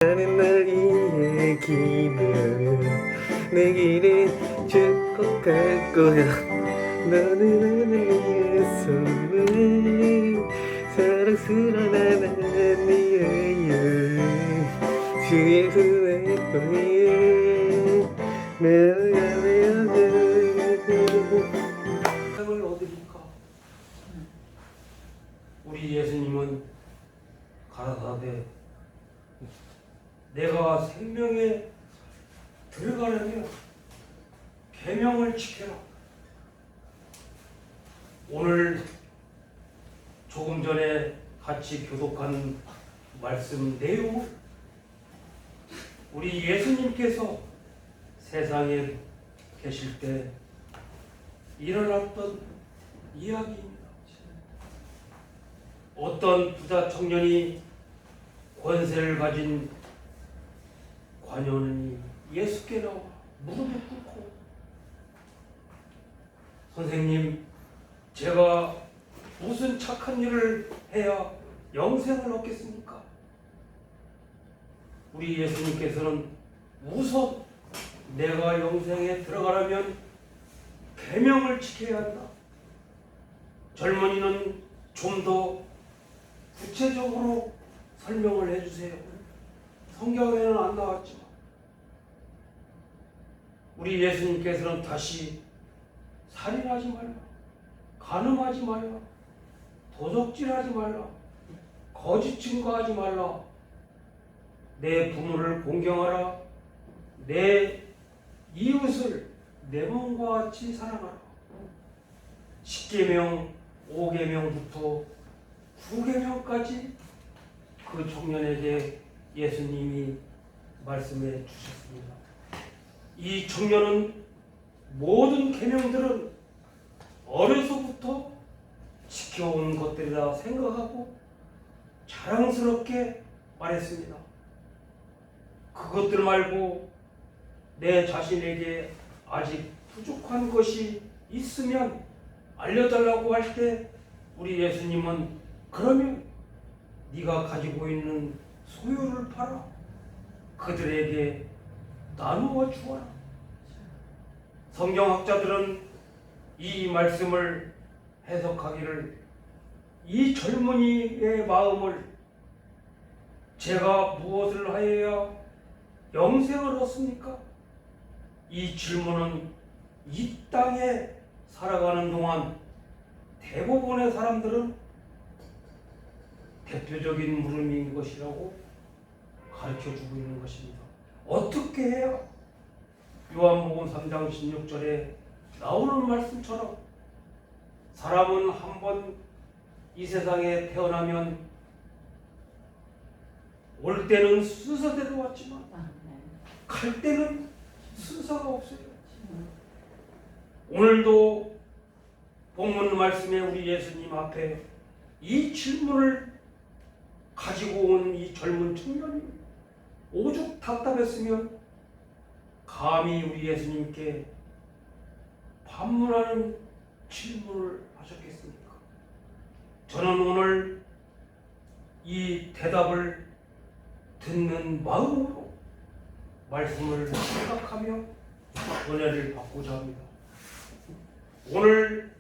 나는 널 이야기면 내 길은 쭉꼭 갈 거야. 너는 나의 선물 사랑스러운 나니에요. 주의 후회 거야. 상을 얻으니까 우리 예수님은 가라사대 내가 생명에 들어가려면 계명을 지켜라. 오늘 조금 전에 같이 교독한 말씀 내용을 우리 예수님께서 세상에 계실 때 일어났던 이야기입니다. 어떤 부자 청년이 권세를 가진 관원이 예수께 나와 무릎을 꿇고 선생님, 제가 무슨 착한 일을 해야 영생을 얻겠습니까? 우리 예수님께서는 우선 내가 영생에 들어가려면 계명을 지켜야 한다. 젊은이는 좀 더 구체적으로 설명을 해주세요. 성경에는 안 나왔지만 우리 예수님께서는 다시 살인하지 말라, 간음하지 말라, 도적질하지 말라, 거짓 증거하지 말라, 내 부모를 공경하라, 내 이웃을 내 몸과 같이 사랑하라. 10계명, 5계명부터 9계명까지 그 청년에게 예수님이 말씀해 주셨습니다. 이 청년은 모든 계명들은 어려서부터 지켜온 것들이라 생각하고 자랑스럽게 말했습니다. 그것들 말고 내 자신에게 아직 부족한 것이 있으면 알려달라고 할 때 우리 예수님은 그러면 네가 가지고 있는 소유를 팔아 그들에게 나누어 주어라. 성경학자들은 이 말씀을 해석하기를 이 젊은이의 마음을 제가 무엇을 하여야 영생을 얻습니까? 이 질문은 이 땅에 살아가는 동안 대부분의 사람들은 대표적인 물음인 것이라고 가르쳐주고 있는 것입니다. 어떻게 해야? 요한복음 3장 16절에 나오는 말씀처럼 사람은 한 번 이 세상에 태어나면 올 때는 순서대로 왔지만 갈 때는 순서가 없어요. 오늘도 본문 말씀에 우리 예수님 앞에 이 질문을 가지고 온 이 젊은 청년이 오죽 답답했으면 감히 우리 예수님께 반문하는 질문을 하셨겠습니까? 저는 오늘 이 대답을 듣는 마음으로 말씀을 생각하며 은혜를 받고자 합니다. 오늘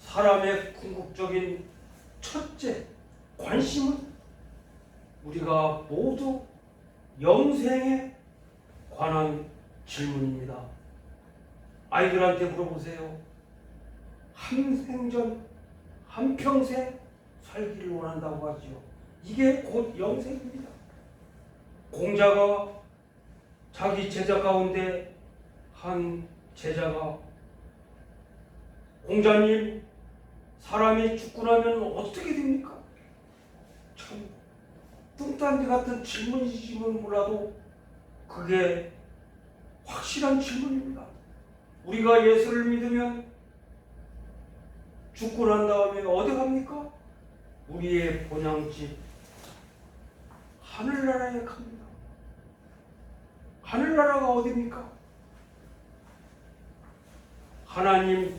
사람의 궁극적인 첫째 관심은 우리가 모두 영생에 관한 질문입니다. 아이들한테 물어보세요. 한 생전, 한 평생 살기를 원한다고 하지요. 이게 곧 영생입니다. 공자가 자기 제자 가운데 한 제자가 공자님, 사람이 죽고 나면 어떻게 됩니까? 참 뚱딴지 같은 질문이지만 몰라도 그게 확실한 질문입니다. 우리가 예수를 믿으면 죽고 난 다음에 어디 갑니까? 우리의 본향집 하늘나라에 갑니다. 하늘나라가 어디입니까? 하나님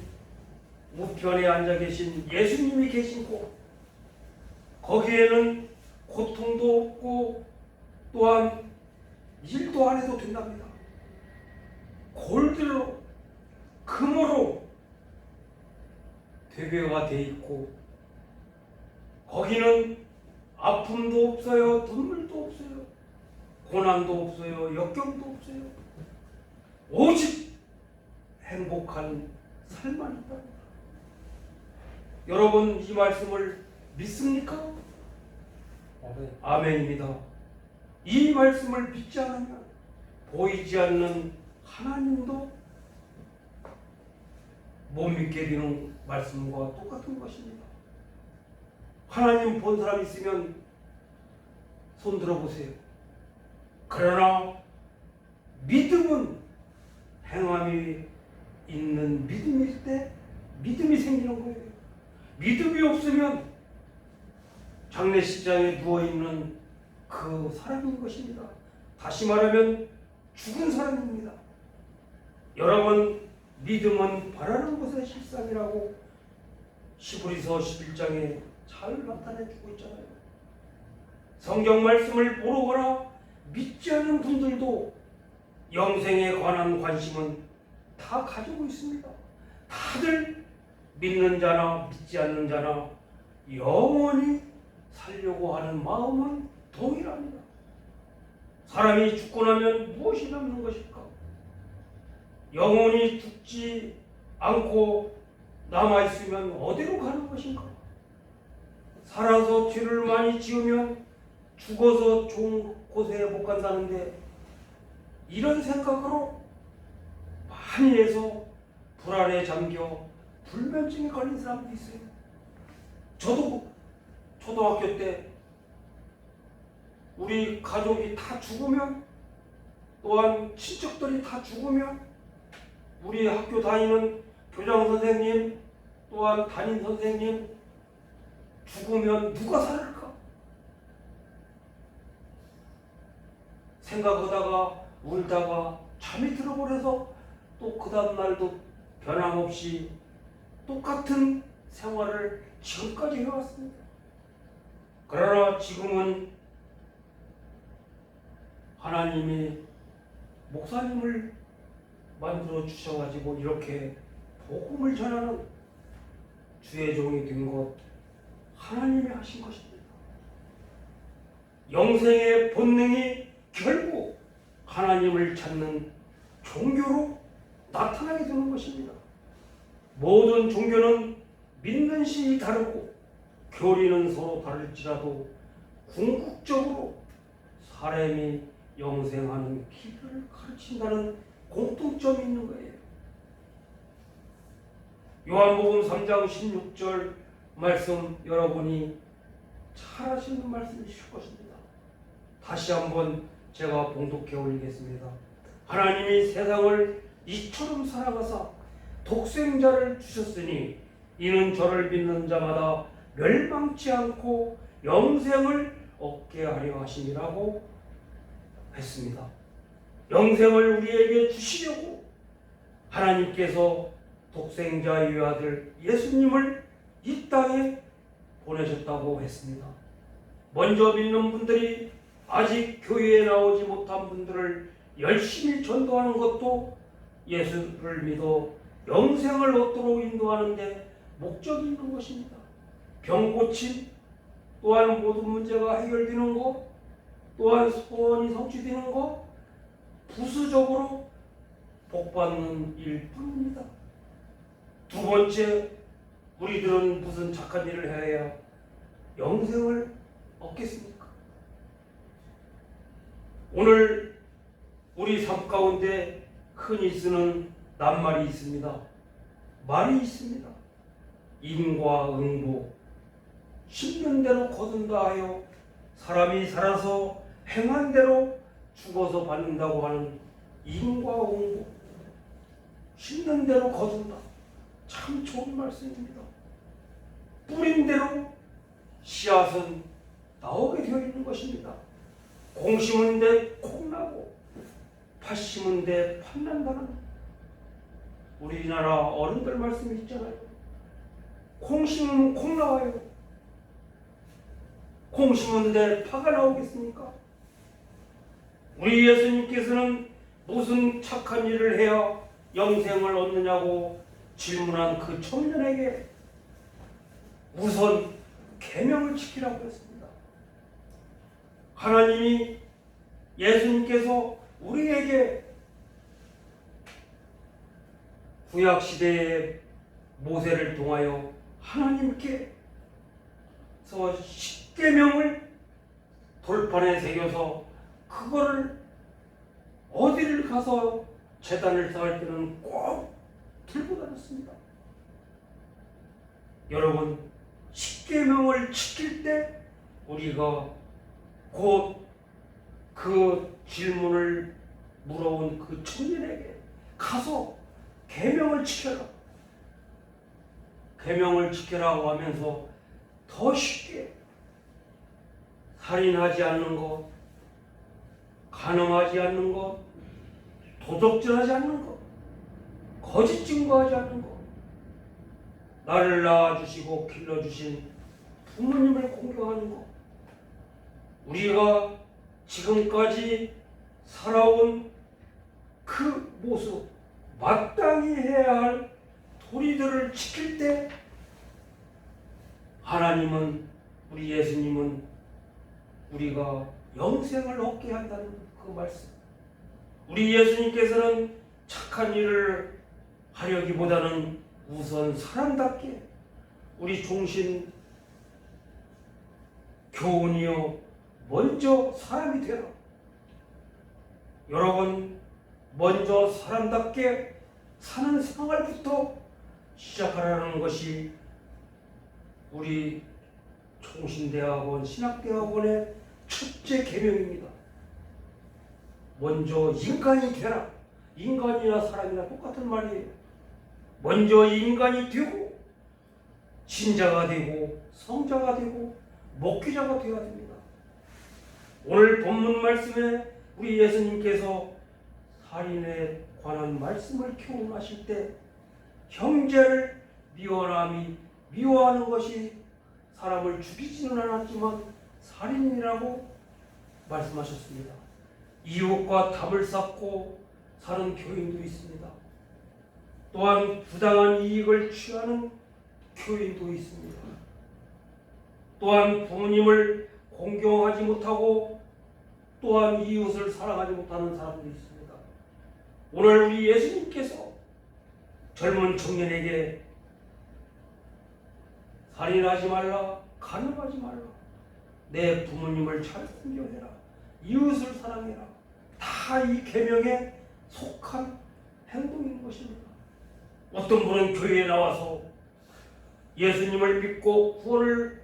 우편에 앉아 계신 예수님이 계신 곳, 거기에는 고통도 없고 또한 일도 안 해도 된답니다. 골드로 금으로 되게가 돼 있고 거기는 아픔도 없어요, 눈물도 없어요, 고난도 없어요, 역경도 없어요. 오직 행복한 삶만 있답니다. 여러분 이 말씀을 믿습니까? 아멘입니다. 이 말씀을 믿지 않으면 보이지 않는 하나님도 못 믿게 되는 말씀과 똑같은 것입니다. 하나님 본 사람 있으면 손 들어보세요. 그러나 믿음은 행함이 있는 믿음일 때 믿음이 생기는 거예요. 믿음이 없으면 장례식장에 누워있는 그 사람인 것입니다. 다시 말하면 죽은 사람입니다. 여러분 믿음은 바라는 것의 실상이라고 히브리서 11장에 잘 나타내주고 있잖아요. 성경 말씀을 모르거나 믿지 않는 분들도 영생에 관한 관심은 다 가지고 있습니다. 다들 믿는 자나 믿지 않는 자나 영원히 살려고 하는 마음은 동일합니다. 사람이 죽고 나면 무엇이 남는 것일까? 영원히 죽지 않고 남아있으면 어디로 가는 것인가? 살아서 죄를 많이 지으면 죽어서 좋은 곳에 못 간다는데 이런 생각으로 많이 해서 불안에 잠겨 불면증에 걸린 사람도 있어요. 저도 초등학교 때 우리 가족이 다 죽으면 또한 친척들이 다 죽으면 우리 학교 다니는 교장 선생님 또한 담임 선생님 죽으면 누가 살을까? 생각하다가 울다가 잠이 들어버려서 또 그 다음날도 변함없이 똑같은 생활을 지금까지 해왔습니다. 그러나 지금은 하나님이 목사님을 만들어 주셔가지고 이렇게 복음을 전하는 주의 종이 된 것 하나님이 하신 것입니다. 영생의 본능이 결국 하나님을 찾는 종교로 나타나게 되는 것입니다. 모든 종교는 믿는 신이 다르고 교리는 서로 다를지라도 궁극적으로 사람이 영생하는 길을 가르친다는 공통점이 있는 거예요. 요한복음 3장 16절 말씀 여러분이 잘 아시는 말씀이실 것입니다. 다시 한번 제가 봉독해 올리겠습니다. 하나님이 세상을 이처럼 사랑하사 독생자를 주셨으니 이는 저를 믿는 자마다 멸망치 않고 영생을 얻게 하려 하심이라고 했습니다. 영생을 우리에게 주시려고 하나님께서 독생자의 아들 예수님을 이 땅에 보내셨다고 했습니다. 먼저 믿는 분들이 아직 교회에 나오지 못한 분들을 열심히 전도하는 것도 예수를 믿어 영생을 얻도록 인도하는데 목적이 있는 것입니다. 병 고침, 또한 모든 문제가 해결되는 것, 또한 소원이 성취되는 것, 부수적으로 복받는 일뿐입니다. 두 번째, 우리들은 무슨 착한 일을 해야 영생을 얻겠습니까? 오늘 우리 삶 가운데 흔히 쓰는 낱말이 있습니다. 말이 있습니다. 인과 응보, 심는 대로 거둔다 하여 사람이 살아서 행한 대로 죽어서 받는다고 하는 인과 응보, 심는 대로 거둔다. 참 좋은 말씀입니다. 뿌린 대로 씨앗은 나오게 되어 있는 것입니다. 공 심은 데 콩 나고 팥 심은 데 팥 난다는 우리나라 어른들 말씀이 있잖아요. 콩 심으면 콩 나와요. 콩 심은 데 파가 나오겠습니까? 우리 예수님께서는 무슨 착한 일을 해야 영생을 얻느냐고 질문한 그 청년에게 우선 계명을 지키라고 했습니다. 하나님이 예수님께서 우리에게 구약시대의 모세를 통하여 하나님께서 십계명을 돌판에 새겨서 그거를 어디를 가서 제단을 쌓을 때는 꼭 들고 다녔습니다. 여러분, 십계명을 지킬 때 우리가 곧 그 질문을 물어온 그 청년에게 가서 계명을 지켜라, 계명을 지켜라고 하면서 더 쉽게 살인하지 않는 것, 간음하지 않는 것, 도적질하지 않는 것, 거짓 증거하지 않는 것, 나를 낳아주시고 길러주신 부모님을 공경하는 것, 우리가 지금까지 살아온 그 모습, 마땅히 해야 할 도리들을 지킬 때 하나님은, 우리 예수님은 우리가 영생을 얻게 한다는 그 말씀. 우리 예수님께서는 착한 일을 하려기보다는 우선 사람답게 우리 종신 교훈이요, 먼저 사람이 되라. 여러분, 먼저 사람답게 사는 생활부터 시작하라는 것이 우리 총신대학원, 신학대학원의 첫째 계명입니다. 먼저 인간이 되라. 인간이나 사람이나 똑같은 말이에요. 먼저 인간이 되고 신자가 되고 성자가 되고 목회자가 되어야 됩니다. 오늘 본문 말씀에 우리 예수님께서 살인에 관한 말씀을 교훈하실 때 형제를 미워하는 것이 사람을 죽이지는 않았지만 살인이라고 말씀하셨습니다. 이웃과 담을 쌓고 사는 교인도 있습니다. 또한 부당한 이익을 취하는 교인도 있습니다. 또한 부모님을 공경하지 못하고 또한 이웃을 사랑하지 못하는 사람도 있습니다. 오늘 우리 예수님께서 젊은 청년에게 살인하지 말라, 간음하지 말라, 내 부모님을 잘 존경해라, 이웃을 사랑해라, 다 이 계명에 속한 행동인 것입니다. 어떤 분은 교회에 나와서 예수님을 믿고 구원을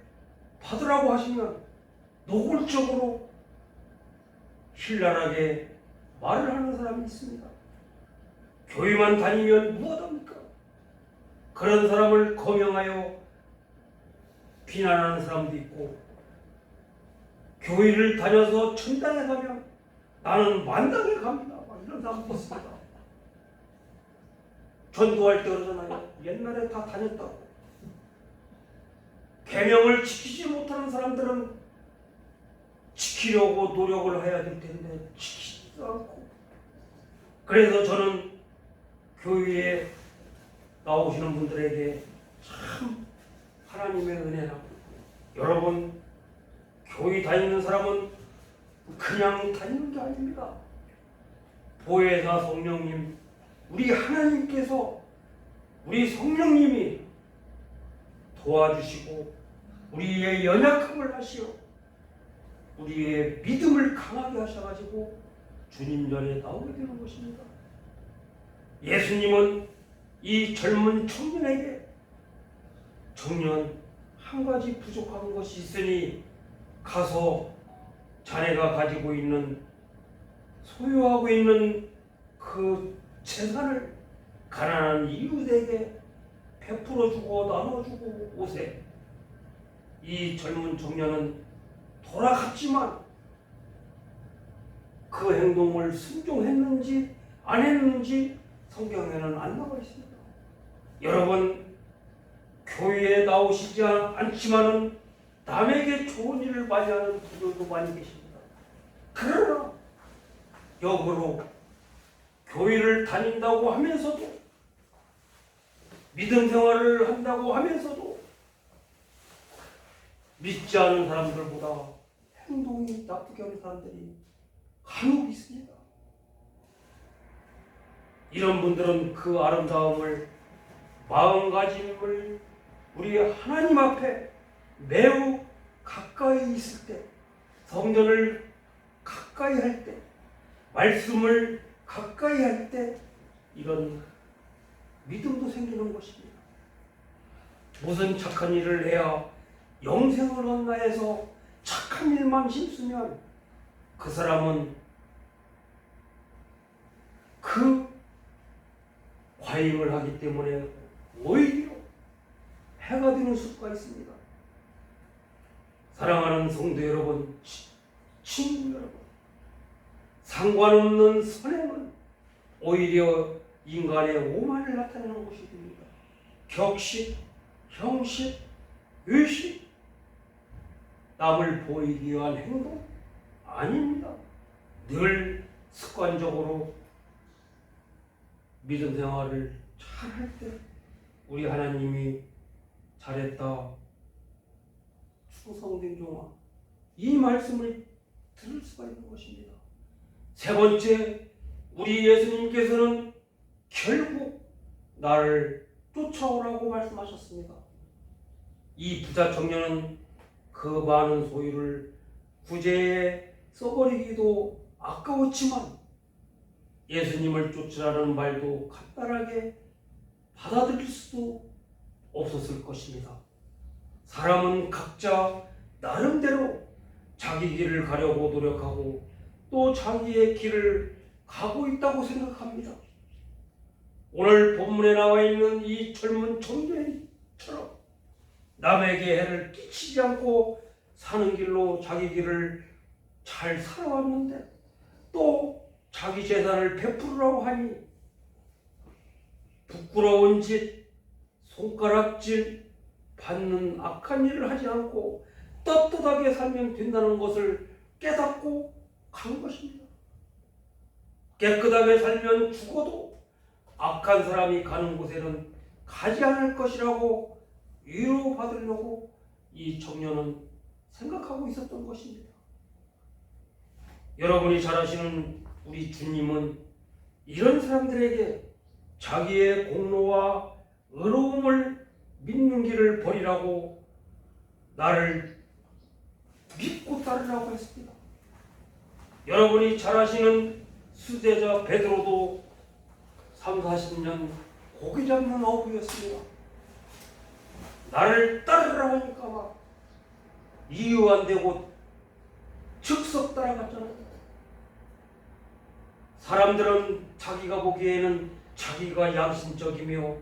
받으라고 하시면 노골적으로 신랄하게 말을 하는 사람이 있습니다. 교회만 다니면 무엇합니까? 그런 사람을 거명하여 비난하는 사람도 있고, 교회를 다녀서 천당에 가면 나는 만당에 갑니다, 이런 사람도 있습니다. 전도할 때 그러잖아요. 옛날에 다 다녔다고. 계명을 지키지 못하는 사람들은 지키려고 노력을 해야 될 텐데 지키지도 않고. 그래서 저는 교회에 나오시는 분들에게 참 하나님의 은혜라고, 여러분, 교회 다니는 사람은 그냥 다니는 게 아닙니다. 보혜사 성령님, 우리 하나님께서, 우리 성령님이 도와주시고 우리의 연약함을 하시어 우리의 믿음을 강하게 하셔가지고 주님 전에 나오게 되는 것입니다. 예수님은 이 젊은 청년에게, 청년, 한 가지 부족한 것이 있으니 가서 자네가 가지고 있는, 소유하고 있는 그 재산을 가난한 이웃에게 베풀어주고 나눠주고 오세. 이 젊은 청년은 돌아갔지만 그 행동을 순종했는지 안 했는지 성경에는 안 나와 있습니다. 여러분, 교회에 나오시지 않지만은 남에게 좋은 일을 많이 하는 분들도 많이 계십니다. 그러나 역으로 교회를 다닌다고 하면서도 믿음 생활을 한다고 하면서도 믿지 않은 사람들보다 행동이 나쁘게 하는 사람들이 간혹 있습니다. 이런 분들은 그 아름다움을, 마음가짐을 우리 하나님 앞에 매우 가까이 있을 때, 성전을 가까이 할 때, 말씀을 가까이 할 때 이런 믿음도 생기는 것입니다. 무슨 착한 일을 해야 영생을 얻나 해서 착한 일만 힘쓰면 그 사람은 그 과잉을 하기 때문에 오히려 해가 되는 수가 있습니다. 사랑하는 성도 여러분, 친구 여러분, 상관없는 선행은 오히려 인간의 오만을 나타내는 것이 됩니다. 격식, 형식, 의식, 남을 보이기 위한 행동 아닙니다. 늘 습관적으로 믿음 생활을 잘 할 때 우리 하나님이 잘했다, 충성된 종아, 이 말씀을 들을 수가 있는 것입니다. 세 번째, 우리 예수님께서는 결국 나를 쫓아오라고 말씀하셨습니다. 이 부자 청년은 그 많은 소유를 구제에 써버리기도 아까웠지만 예수님을 쫓으라는 말도 간단하게 받아들일 수도 없었을 것입니다. 사람은 각자 나름대로 자기 길을 가려고 노력하고 또 자기의 길을 가고 있다고 생각합니다. 오늘 본문에 나와 있는 이 젊은 청년처럼 남에게 해를 끼치지 않고 사는 길로 자기 길을 잘 살아왔는데 또 자기 재산을 베풀으라고 하니 부끄러운 짓, 손가락질 받는 악한 일을 하지 않고 떳떳하게 살면 된다는 것을 깨닫고 간 것입니다. 깨끗하게 살면 죽어도 악한 사람이 가는 곳에는 가지 않을 것이라고 위로받으려고 이 청년은 생각하고 있었던 것입니다. 여러분이 잘 아시는 우리 주님은 이런 사람들에게 자기의 공로와 의로움을 믿는 길을 버리라고, 나를 믿고 따르라고 했습니다. 여러분이 잘 아시는 수제자 베드로도 30-40년 고기 잡는 어부였습니다. 나를 따르라 하니까 막 이유 안 되고 즉석 따라갔잖아요. 사람들은 자기가 보기에는 자기가 양심적이며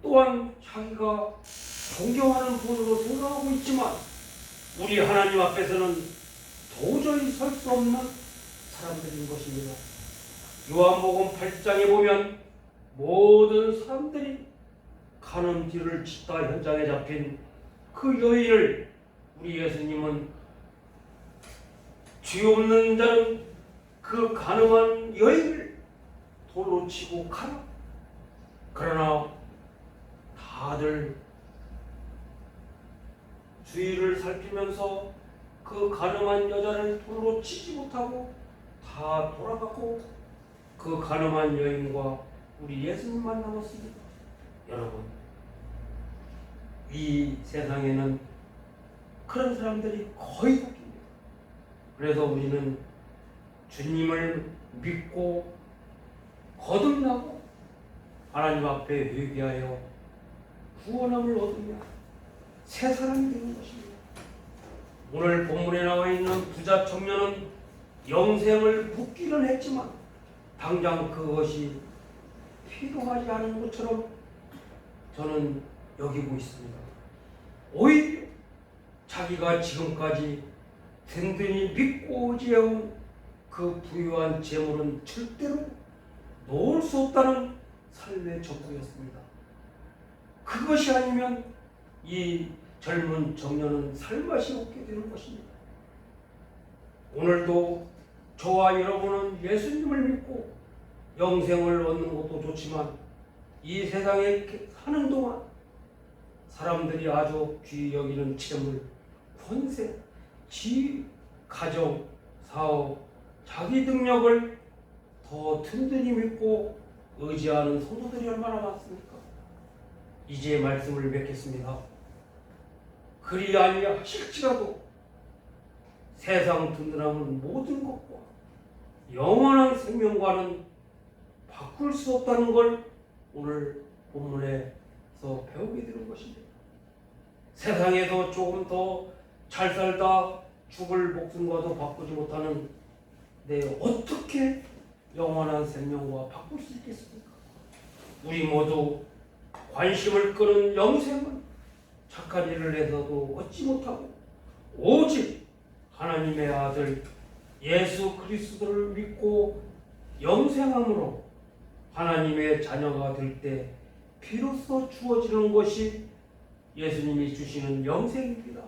또한 자기가 존경하는 분으로 생각하고 있지만 우리 하나님 앞에서는 도저히 설 수 없는 사람들인 것입니다. 요한복음 8장에 보면 모든 사람들이 가는 뒤를 찢다 현장에 잡힌 그 여인을 우리 예수님은 죄 없는 자는 그 가늠한 여인을 돌로 치고 가라. 그러나 다들 주위를 살피면서 그 가늠한 여자를 돌로 치지 못하고 다 돌아가고 그 가늠한 여인과 우리 예수님만 남았습니다. 여러분, 이 세상에는 그런 사람들이 거의 바뀝니다. 그래서 우리는 주님을 믿고 거듭나고 하나님 앞에 회개하여 구원함을 얻으며 새 사람이 되는 것입니다. 오늘 본문에 나와 있는 부자 청년은 영생을 묻기는 했지만 당장 그것이 필요하지 않은 것처럼 저는 여기고 있습니다. 오히려 자기가 지금까지 든든히 믿고 의지해온 그 부유한 재물은 절대로 놓을 수 없다는 삶의 전부였습니다. 그것이 아니면 이 젊은 청년은 살맛이 없게 되는 것입니다. 오늘도 저와 여러분은 예수님을 믿고 영생을 얻는 것도 좋지만 이 세상에 사는 동안 사람들이 아주 귀히 여기는 재물, 권세, 지위, 가정, 사업, 자기 능력을 더 든든히 믿고 의지하는 성도들이 얼마나 많습니까? 이제 말씀을 맺겠습니다. 그리 아니하실지라도 세상 든든함은 모든 것과 영원한 생명과는 바꿀 수 없다는 걸 오늘 본문에서 배우게 되는 것입니다. 세상에서 조금 더 잘 살다 죽을 목숨과도 바꾸지 못하는 어떻게 영원한 생명과 바꿀 수 있겠습니까? 우리 모두 관심을 끄는 영생은 착한 일을 해서도 얻지 못하고 오직 하나님의 아들 예수 그리스도를 믿고 영생함으로 하나님의 자녀가 될 때 비로소 주어지는 것이 예수님이 주시는 영생입니다.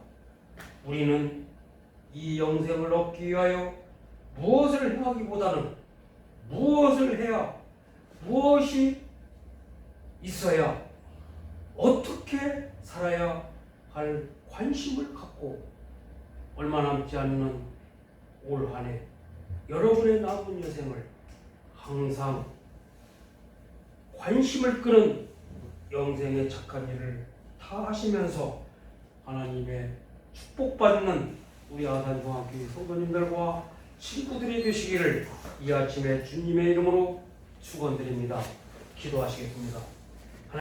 우리는 이 영생을 얻기 위하여 무엇을 행하기보다는 무엇을 해야, 무엇이 있어야, 어떻게 살아야 할 관심을 갖고 얼마 남지 않는 올 한 해 여러분의 남은 여생을 항상 관심을 끄는 영생의 착한 일을 다 하시면서 하나님의 축복받는 우리 아산중학교의 성도님들과 친구들이 되시기를 이 아침에 주님의 이름으로 축원드립니다. 기도하시겠습니다.